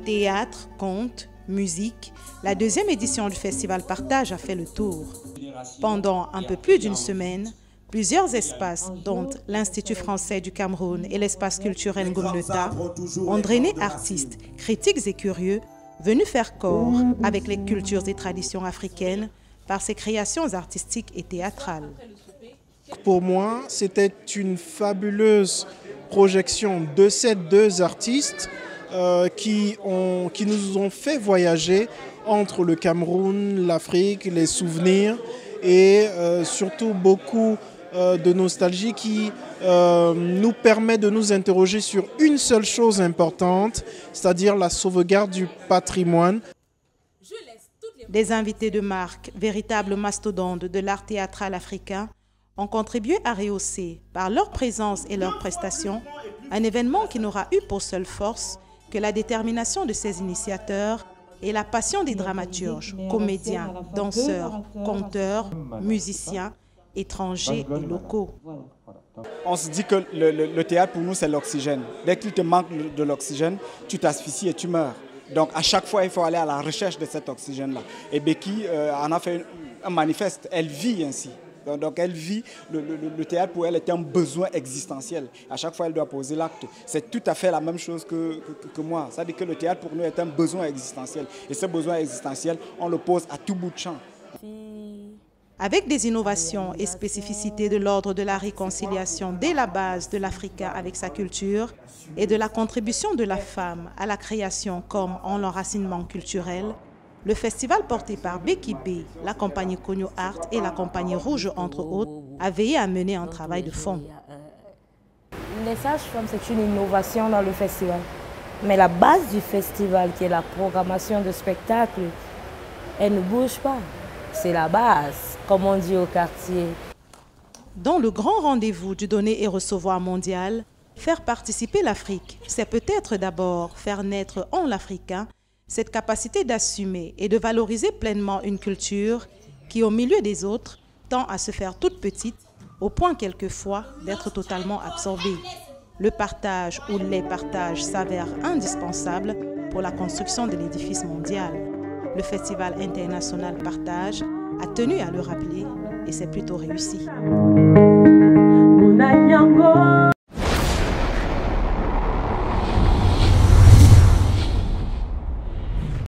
Théâtre, contes, musique, la deuxième édition du Festival Partage a fait le tour. Pendant un peu plus d'une semaine, plusieurs espaces, dont l'Institut français du Cameroun et l'espace culturel Ngomneta, ont drainé artistes, critiques et curieux venus faire corps avec les cultures et traditions africaines par ses créations artistiques et théâtrales. Pour moi, c'était une fabuleuse projection de ces deux artistes qui nous ont fait voyager entre le Cameroun, l'Afrique, les souvenirs et surtout beaucoup de nostalgie qui nous permet de nous interroger sur une seule chose importante, c'est-à-dire la sauvegarde du patrimoine. Des invités de marque, véritables mastodontes de l'art théâtral africain, ont contribué à rehausser, par leur présence et leurs prestations, un événement qui n'aura eu pour seule force que la détermination de ses initiateurs et la passion des dramaturges, comédiens, danseurs, conteurs, musiciens, étrangers et locaux. On se dit que le théâtre pour nous c'est l'oxygène. Dès qu'il te manque de l'oxygène, tu t'asphyxies et tu meurs. Donc à chaque fois il faut aller à la recherche de cet oxygène-là. Et Becky en a fait un manifeste, elle vit ainsi. Donc elle vit, le théâtre pour elle est un besoin existentiel. À chaque fois elle doit poser l'acte. C'est tout à fait la même chose que moi. Ça veut dire que le théâtre pour nous est un besoin existentiel. Et ce besoin existentiel, on le pose à tout bout de champ. Avec des innovations et spécificités de l'ordre de la réconciliation dès la base de l'Africain avec sa culture et de la contribution de la femme à la création comme en l'enracinement culturel, le festival porté par Becky B, la compagnie Cogno Art et la compagnie Rouge, entre autres, a veillé à mener un travail de fond. Les sages-femmes, c'est une innovation dans le festival. Mais la base du festival, qui est la programmation de spectacles, elle ne bouge pas. C'est la base, comme on dit au quartier. Dans le grand rendez-vous du donner et recevoir mondial, faire participer l'Afrique, c'est peut-être d'abord faire naître en l'Africain cette capacité d'assumer et de valoriser pleinement une culture qui, au milieu des autres, tend à se faire toute petite, au point quelquefois d'être totalement absorbée. Le partage ou les partages s'avèrent indispensables pour la construction de l'édifice mondial. Le Festival international Partage a tenu à le rappeler et c'est plutôt réussi.